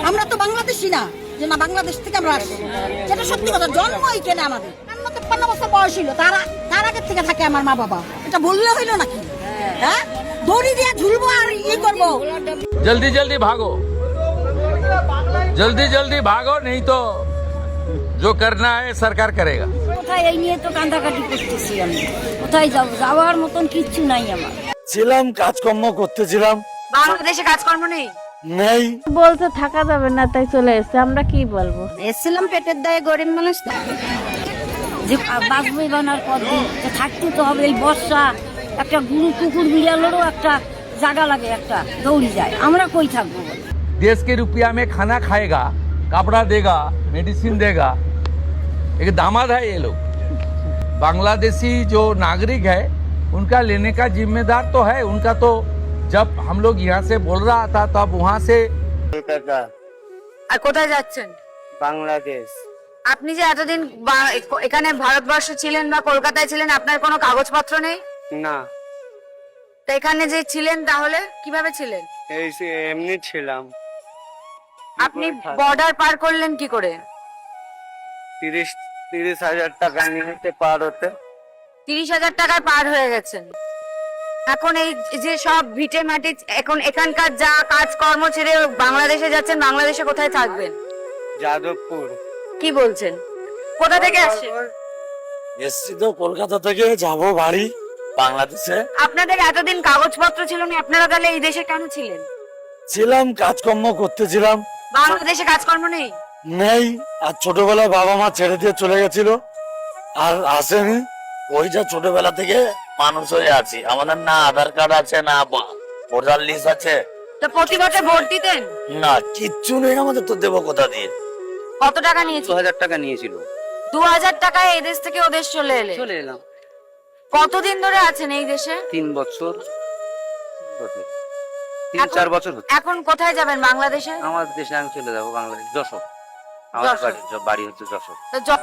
আমরা তো বাংলাদেশি না, যে না বাংলাদেশ থেকে আমরা আসছি, যেটা সত্যি কথা। জন্ম এইখানে আমাদের 53 বছর বয়স ছিল, তার আগের থেকে থাকে আমার মা বাবা। এটা বললে হইলো নাকি? হ্যাঁ, দড়ি দিয়ে ঝুলবো আর করবো। जल्दी जल्दी भागो, जल्दी जल्दी भागो, नहीं तो जो करना है सरकार करेगा। কোথায় এই নিয়ে তো কান্দাকাটি করতেছি আমি। কোথায় যাব? যাওয়ার মতন কিচ্ছু নাই আমার। ছিলাম, কাজকর্ম করতেছিলাম। বাংলাদেশে কাজকর্ম নেই। নেই বলতে থাকা যাবে না, তাই চলে এসেছে। আমরা কি বলবো? এসেছিলাম পেটের দায়ে, গরিব মানুষ যে বাঁচবে বানার পর থাকতে তো হবে। এই বর্ষা একটা গুরু কুকুর বিড়ালেরও একটা জায়গা লাগে, একটা দৌড়ি যায়। আমরা কই থাকবো? देश के रुपया में खाना खाएगा, कपड़ा देगा, मेडिसिन देगा, एक दामाद है ये लोग। बांग्लादेशी जो नागरिक है उनका लेने का जिम्मेदार तो है उनका। तो जब हम लोग यहाँ से बोल रहा था तब वहाँ से কলকাতা, আর কোথায় যাচ্ছেন? বাংলাদেশ। আপনি যে এতদিন এখানে ভারতবর্ষে ছিলেন বা কলকাতায় ছিলেন, আপনার কোনো কাগজপত্র নেই? না, তো এখানে যে ছিলেন তাহলে কিভাবে ছিলেন? এমনি ছিলাম। আপনি বর্ডার পার করলেন কি করে? 30,000 টাকা নিতে পার হতে। 30,000 টাকায় পার হয়ে গেছেন। এখন এই যে সব ভিটে মাটি, এখন এখানকার যা কাজকর্ম ছেড়ে বাংলাদেশে যাচ্ছেন, বাংলাদেশে কোথায় থাকবেন? যাদবপুর। কি বলছেন? কোথা থেকে আসছেন? এসছি তো কলকাতা থেকে, যাব বাড়ি বাংলাদেশে। আপনাদের এতদিন কাগজপত্র ছিল না, আপনারা তাহলে এই দেশে কেন ছিলেন? ছিলাম, কাজকর্ম করতেছিলাম। বাংলাদেশে কাজকর্ম নেই? নেই। আর ছোটবেলায় বাবা মা ছেড়ে দিয়ে চলে গেছিল, আর আসেনি। ওই যা ছোটবেলা থেকে মানুষ হয়ে আছি। আমাদের না আধার কার্ড আছে, না ভোটার লিস্ট আছে, তো প্রতি বছর ভোট দিতেন? না কিচ্ছু নেই আমাদের। তো দেবো কোথা দিয়ে? কত টাকা নিয়েছিল? 2,000 টাকা নিয়েছিল। 2,000 টাকায় এই দেশ থেকে ও দেশ চলে এলে? চলে এলাম। কতদিন ধরে আছেন এই দেশে? 3 বছর, 3-4 বছর হচ্ছে। এখন কোথায় যাবেন? বাংলাদেশে? আমার দেশে আমি চলে যাবো, বাংলাদেশ, যশোর। আমার বাড়ি হচ্ছে যশোর। তো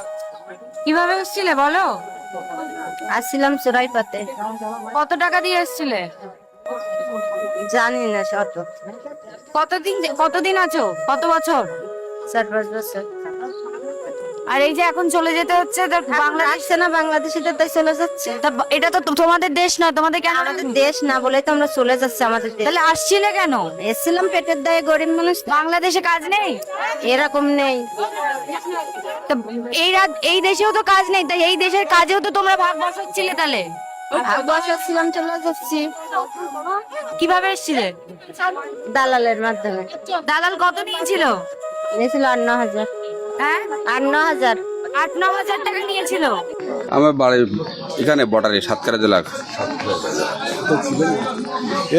কিভাবে এসেছিলে বলো? আসছিলাম চোরাইপাতে। কত টাকা দিয়ে এসেছিলে? জানি না, শত কতদিন আছো? কত বছর? 4-5 বছর। আর এই যে এখন চলে যেতে হচ্ছে, তো বাংলাদেশ আসছে না, বাংলাদেশিদের তাই চলে যাচ্ছে। এটা তো তোমাদের দেশ নয়, তোমাদের কেন? আমাদের দেশ না বলে তো আমরা চলে যাচ্ছি আমাদের দেশ। তাহলে আসছিলে কেন? এসেছিলাম পেটের দায়ে, গরিব মানুষ। বাংলাদেশে কাজ নেই? এরকম নেই। তো এই দেশেও তো কাজ নেই, তাই এই দেশের কাজেও তো তোমরা ভাগ বসাচ্ছিলে। তাহলে ছিলাম, চলে যাচ্ছি। কিভাবে এসেছিলে? দালালের মাধ্যমে। দালাল কত নিয়েছিল? নিয়েছিল 8-9 হাজার। হ্যাঁ, 8-9 হাজার। 8-9 হাজার টাকা নিয়েছিল। আমার বাড়ি এখানে বর্ডারে, সাতক্ষীরা জেলা।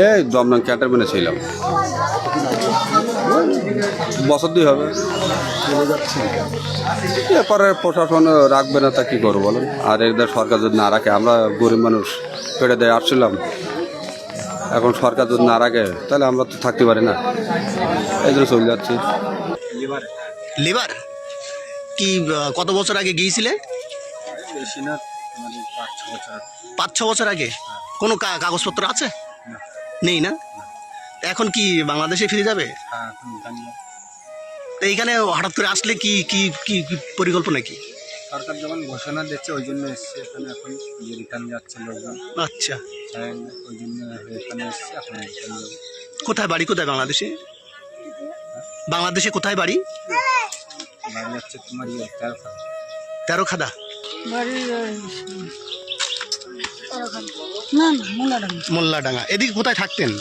এই দমদম ক্যান্টনমেন্টে ছিলাম। বছর 2 হবে। এরপরে প্রশাসন রাখবে না, তা কি করবো বলেন? আর এদের সরকার যদি না রাখে, আমরা গরিব মানুষ পেটে দিয়ে আসছিলাম, এখন সরকার যদি না রাখে তাহলে আমরা তো থাকতে পারি না, এই জন্য চলে যাচ্ছি। লিভার কি কত বছর আগে গিয়েছিলে? 5-6 বছর আগে। কোনো কাগজপত্র আছে? নেই না? এখন কি বাংলাদেশে ফিরে যাবে? তো এইখানে হঠাৎ করে আসলে কি কি কি পরিকল্পনা কি? সরকার যখন ঘোষণা দিচ্ছে ওই জন্য এসছে এখানে। এখন রিটার্ন যাচ্ছে লোকজন। আচ্ছা, ওই জন্য এখানে এসছে। এখন কোথায় বাড়ি? কোথায় বাংলাদেশে? বাংলাদেশে কোথায় বাড়ি? বাড়ি যাচ্ছে তোমার তেরোখাদা। মোল্লাডাঙ্গা। এদিকে কোথায় থাকতেন?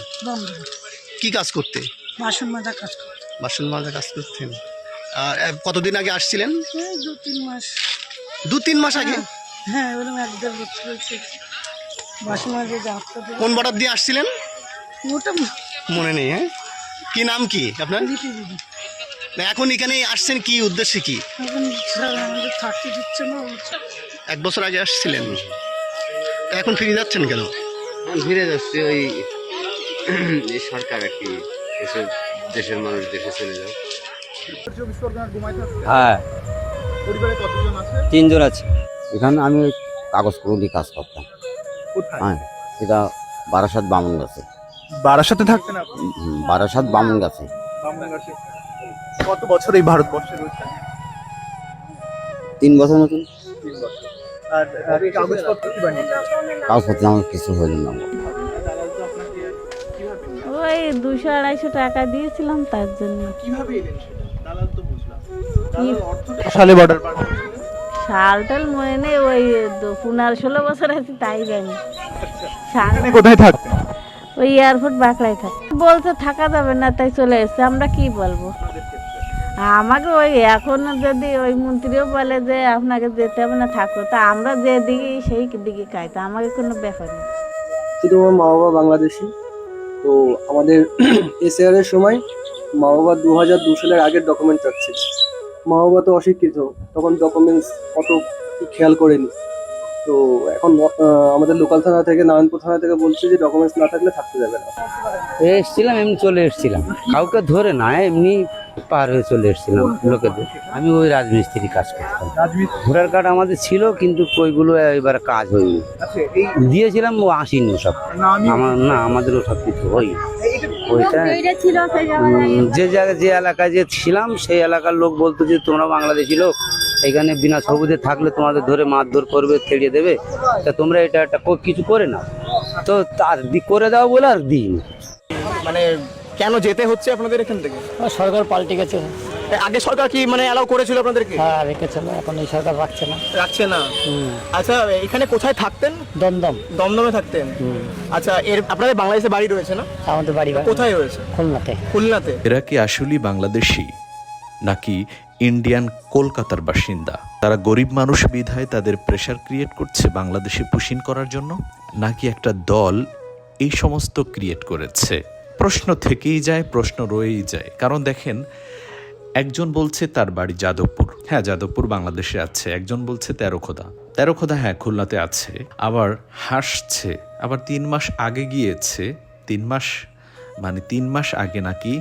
কি কাজ করতে? বাসন মাজা কাজ। বাসন মাজা কাজ করতেন। আর কতদিন আগে আসছিলেন? 2-3 মাস। 2-3 মাস আগে? হ্যাঁ, ওরকম 1-1.5 বছর হয়েছে। বাসন মাজা যাচ্ছে। কোন বর্ডার দিয়ে আসছিলেন? ওটা মনে নেই। হ্যাঁ, কি নাম কি আপনার? না, এখন এখানে আসছেন কি উদ্দেশ্যে? কি এখন আমাদের থাকতে দিচ্ছে না। 1 বছর আগে আসছিলেন, এখন ফিরে যাচ্ছেন কেন? ফিরে যাচ্ছে ওই সরকার আর কি, দেশের মানুষ দেশে চলে যাও। হ্যাঁ, 3 জন আছে। এখানে আমি কাগজ কলমি কাজ করতাম। হ্যাঁ, এটা বারাসাত বামুন গাছে। বারাসাতে থাকতেন? বারাসাত বামুন গাছে। কত বছর এই ভারতবর্ষে রয়েছেন? 3 বছর মতন। 3 বছর। আর কাগজপত্র কি বানিয়েছেন? কাগজপত্র আমার কিছু হইল না। দালাল তো আপনাকে কিভাবে নিয়ে ওই 200-250 টাকা দিয়েছিলাম তার জন্য। কিভাবে এলেন সেটা? দালাল তো বুঝলাম। কি দালাল অর্থ সালে বর্ডার পার করেছিলেন? সালটাল মনে নেই, ওই 15-16 বছর আছে তাই জানি। এখানে কোথায় থাকতেন? ওই এয়ারপোর্ট বাকলায় থাকে, বলতে থাকা যাবে না তাই চলে এসছে। আমরা কি বলবো? আমাকে ওই এখন যদি ওই মন্ত্রীও বলে যে আপনাকে যেতে হবে না, থাকো, তা আমরা যে দিকে সেই দিকে খাই, তা আমাকে কোনো ব্যাপার নেই। শুধু আমার মা বাবা বাংলাদেশি, তো আমাদের এসআর এর সময় মা বাবা 2002 সালের আগের ডকুমেন্ট চাচ্ছে। মা বাবা তো অশিক্ষিত, তখন ডকুমেন্টস অত খেয়াল করেনি। তো এখন আমাদের লোকাল থানা থেকে, নারায়ণপুর থানা থেকে বলছে যে ডকুমেন্টস না থাকলে থাকতে যাবে না। এসছিলাম, এমনি চলে এসছিলাম, কাউকে ধরে না, এমনি পার হয়ে চলে এসছিলাম লোকেদের। আমি ওই রাজমিস্ত্রি কাজ করতাম। ভোটার কার্ড আমাদের ছিল, কিন্তু ওইগুলো এবার কাজ হয়নি। দিয়েছিলাম, ও আসেনি সব। না, আমাদেরও সব কিছু হয়নি। ওইটা যে জায়গায়, যে এলাকায় যে ছিলাম, সেই এলাকার লোক বলতো যে তোমরা বাংলাদেশি লোক, এখানে বিনা সবুজে থাকলে তোমাদের ধরে মারধর করবে, তেড়িয়ে দেবে, তা তোমরা এটা একটা কিছু করে না। তো তার করে দাও বলে আর দিইনি। মানে কেন যেতে হচ্ছে আপনাদের এখান থেকে? সরকার পাল্টে গেছে। আগে সরকার কি মানে অ্যালাউ করেছিল আপনাদেরকে? হ্যাঁ, রেখেছিল, এখন এই সরকার রাখছে না। রাখছে না? আচ্ছা, এখানে কোথায় থাকতেন? দমদম। দমদমে থাকতেন? আচ্ছা, আপনাদের বাংলাদেশে বাড়ি রয়েছে না? আমাদের বাড়ি কোথায় রয়েছে? খুলনাতে। খুলনাতে? এরা কি আসলেই বাংলাদেশি নাকি ইন্ডিয়ান কলকাতার বাসিন্দা? তারা গরিব মানুষ বিধায় তাদের প্রেশার ক্রিয়েট করছে বাংলাদেশে পুশিন করার জন্য, নাকি একটা দল এই সমস্ত ক্রিয়েট করেছে? প্রশ্ন থেকেই যায়, প্রশ্ন রয়েই যায়। কারণ দেখেন, একজন বলছে তার বাড়ি যাদবপুর, হ্যাঁ যাদবপুর বাংলাদেশে আছে। একজন বলছে তেরোখোদা হ্যাঁ খুলনাতে আছে। আবার হাসছে, আবার 3 মাস আগে গিয়েছে। 3 মাস আগে নাকি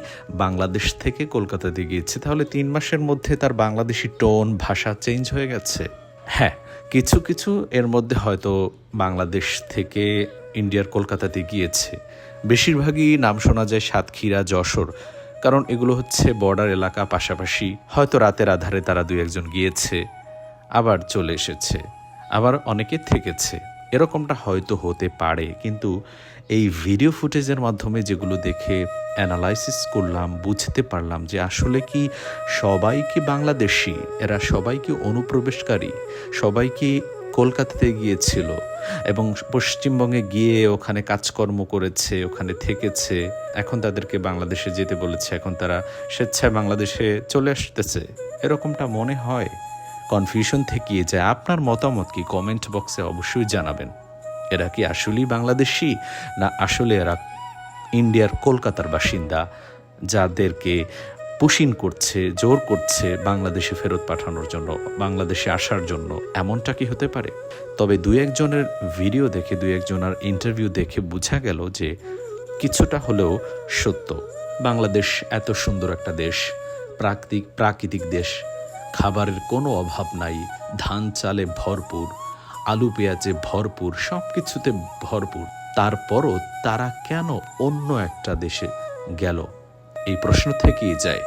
বাংলাদেশ থেকে কলকাতাতে গিয়েছে। তাহলে 3 মাসের মধ্যে তার বাংলাদেশি টোন, ভাষা চেঞ্জ হয়ে গেছে। হ্যাঁ, কিছু কিছু এর মধ্যে হয়তো বাংলাদেশ থেকে ইন্ডিয়ার কলকাতাতে গিয়েছে। বেশিরভাগই নাম শোনা যায় সাতক্ষীরা, যশোর, কারণ এগুলো হচ্ছে বর্ডার এলাকা পাশাপাশি। হয়তো রাতের আধারে তারা 2-1 গিয়েছে, আবার চলে এসেছে, আবার অনেকে থেকেছে। এরকমটা হয়তো হতে পারে, কিন্তু এই ভিডিও ফুটেজের মাধ্যমে যেগুলো দেখে অ্যানালাইসিস করলাম, বুঝতে পারলাম যে আসলে কি সবাই কি বাংলাদেশি, এরা সবাই কি অনুপ্রবেশকারী, সবাই কি কলকাতাতে গিয়েছিল এবং পশ্চিমবঙ্গে গিয়ে ওখানে কাজকর্ম করেছে, ওখানে থেকেছে, এখন তাদেরকে বাংলাদেশে যেতে বলেছে, এখন তারা স্বেচ্ছায় বাংলাদেশে চলে আসতেছে, এরকমটা মনে হয়। কনফিউশন থেকেই যায়। আপনার মতামত কি কমেন্ট বক্সে অবশ্যই জানাবেন। এরা কি আসলেই বাংলাদেশি, না আসলে এরা ইন্ডিয়ার কলকাতার বাসিন্দা যাদেরকে পুশিন করছে, জোর করছে বাংলাদেশে ফেরত পাঠানোর জন্য, বাংলাদেশে আসার জন্য? এমনটা কি হতে পারে? তবে 2-1 জনের ভিডিও দেখে, 2-1 জনের ইন্টারভিউ দেখে বোঝা গেল যে কিছুটা হলেও সত্য। বাংলাদেশ এত সুন্দর একটা দেশ, প্রাকৃতিক দেশ, খাবারের কোনো অভাব নাই, ধান চালে ভরপুর, আলু পেঁয়াজে ভরপুর, সব কিছুতে ভরপুর। তারপরও তারা কেন অন্য একটা দেশে গেল? এই প্রশ্ন থেকেই যায়।